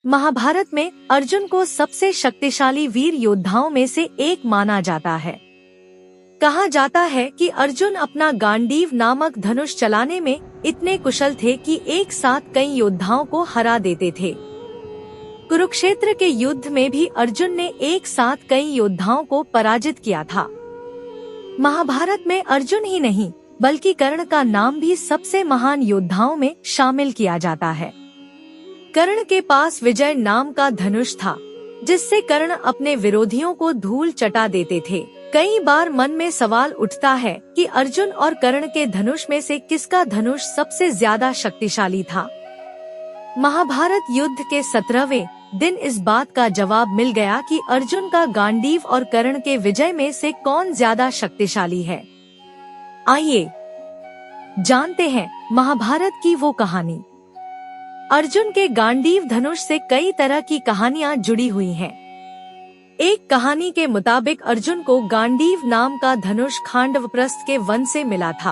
महाभारत में अर्जुन को सबसे शक्तिशाली वीर योद्धाओं में से एक माना जाता है। कहा जाता है कि अर्जुन अपना गांडीव नामक धनुष चलाने में इतने कुशल थे कि एक साथ कई योद्धाओं को हरा देते थे। कुरुक्षेत्र के युद्ध में भी अर्जुन ने एक साथ कई योद्धाओं को पराजित किया था। महाभारत में अर्जुन ही नहीं बल्कि कर्ण का नाम भी सबसे महान योद्धाओं में शामिल किया जाता है। कर्ण के पास विजय नाम का धनुष था, जिससे कर्ण अपने विरोधियों को धूल चटा देते थे। कई बार मन में सवाल उठता है कि अर्जुन और कर्ण के धनुष में से किसका धनुष सबसे ज्यादा शक्तिशाली था। महाभारत युद्ध के 17वें दिन इस बात का जवाब मिल गया कि अर्जुन का गांडीव और कर्ण के विजय में से कौन ज्यादा शक्तिशाली है। आइए जानते हैं महाभारत की वो कहानी। अर्जुन के गांडीव धनुष से कई तरह की कहानियां जुड़ी हुई हैं। एक कहानी के मुताबिक अर्जुन को गांडीव नाम का धनुष खांडवप्रस्थ के वन से मिला था।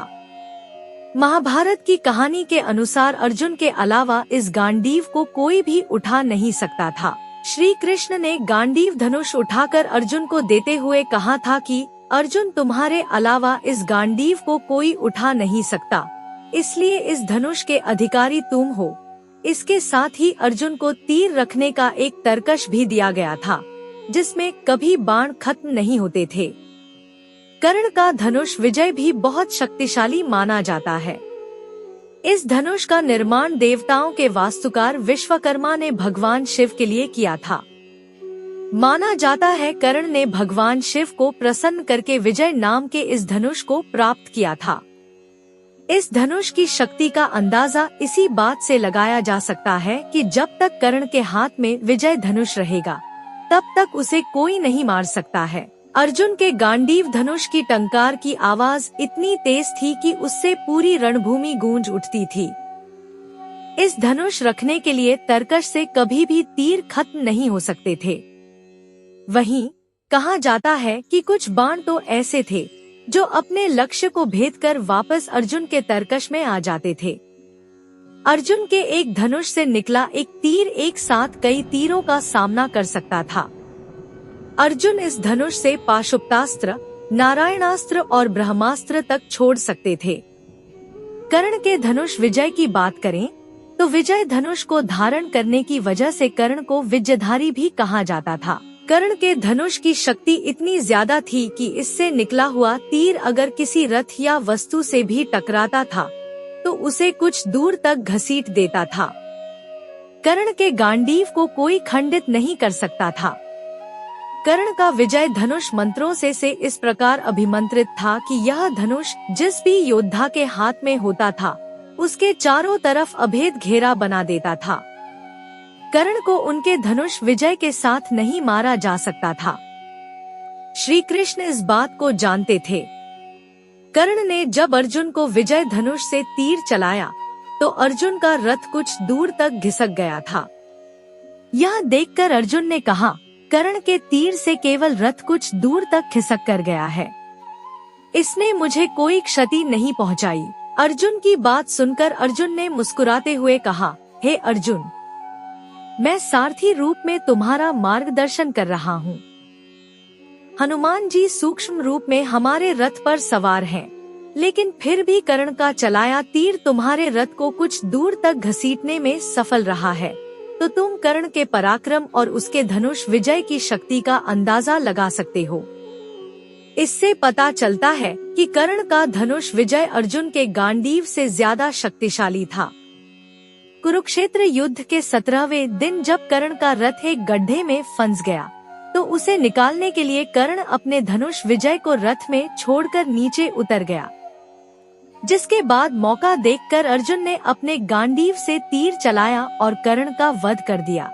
महाभारत की कहानी के अनुसार अर्जुन के अलावा इस गांडीव को कोई भी उठा नहीं सकता था। श्री कृष्ण ने गांडीव धनुष उठाकर अर्जुन को देते हुए कहा था कि अर्जुन, तुम्हारे अलावा इस गांडीव को कोई उठा नहीं सकता, इसलिए इस धनुष के अधिकारी तुम हो। इसके साथ ही अर्जुन को तीर रखने का एक तरकश भी दिया गया था, जिसमें कभी बाण खत्म नहीं होते थे। कर्ण का धनुष विजय भी बहुत शक्तिशाली माना जाता है। इस धनुष का निर्माण देवताओं के वास्तुकार विश्वकर्मा ने भगवान शिव के लिए किया था। माना जाता है कर्ण ने भगवान शिव को प्रसन्न करके विजय नाम के इस धनुष को प्राप्त किया था। इस धनुष की शक्ति का अंदाजा इसी बात से लगाया जा सकता है कि जब तक कर्ण के हाथ में विजय धनुष रहेगा, तब तक उसे कोई नहीं मार सकता है। अर्जुन के गांडीव धनुष की टंकार की आवाज इतनी तेज थी कि उससे पूरी रणभूमि गूंज उठती थी। इस धनुष रखने के लिए तरकश से कभी भी तीर खत्म नहीं हो सकते थे। वहीं कहा जाता है कि कुछ बाण तो ऐसे थे जो अपने लक्ष्य को भेद कर वापस अर्जुन के तरकश में आ जाते थे। अर्जुन के एक धनुष से निकला एक तीर एक साथ कई तीरों का सामना कर सकता था। अर्जुन इस धनुष से पाशुपतास्त्र, नारायणास्त्र और ब्रह्मास्त्र तक छोड़ सकते थे। कर्ण के धनुष विजय की बात करें तो विजय धनुष को धारण करने की वजह से कर्ण को विजयधारी भी कहा जाता था। कर्ण के धनुष की शक्ति इतनी ज्यादा थी कि इससे निकला हुआ तीर अगर किसी रथ या वस्तु से भी टकराता था तो उसे कुछ दूर तक घसीट देता था। कर्ण के गांडीव को कोई खंडित नहीं कर सकता था। कर्ण का विजय धनुष मंत्रों से इस प्रकार अभिमंत्रित था कि यह धनुष जिस भी योद्धा के हाथ में होता था उसके चारों तरफ अभेद घेरा बना देता था। कर्ण को उनके धनुष विजय के साथ नहीं मारा जा सकता था। श्री कृष्ण इस बात को जानते थे। कर्ण ने जब अर्जुन को विजय धनुष से तीर चलाया तो अर्जुन का रथ कुछ दूर तक घिसक गया था। यह देखकर अर्जुन ने कहा, कर्ण के तीर से केवल रथ कुछ दूर तक खिसक कर गया है, इसने मुझे कोई क्षति नहीं पहुंचाई। अर्जुन की बात सुनकर अर्जुन ने मुस्कुराते हुए कहा, हे अर्जुन, मैं सारथी रूप में तुम्हारा मार्गदर्शन कर रहा हूँ। हनुमान जी सूक्ष्म रूप में हमारे रथ पर सवार हैं, लेकिन फिर भी कर्ण का चलाया तीर तुम्हारे रथ को कुछ दूर तक घसीटने में सफल रहा है, तो तुम कर्ण के पराक्रम और उसके धनुष विजय की शक्ति का अंदाजा लगा सकते हो। इससे पता चलता है कि कर्ण का धनुष विजय अर्जुन के गांडीव से ज्यादा शक्तिशाली था। कुरुक्षेत्र युद्ध के 17वें दिन जब कर्ण का रथ एक गड्ढे में फंस गया तो उसे निकालने के लिए कर्ण अपने धनुष विजय को रथ में छोड़कर नीचे उतर गया, जिसके बाद मौका देखकर अर्जुन ने अपने गांडीव से तीर चलाया और कर्ण का वध कर दिया।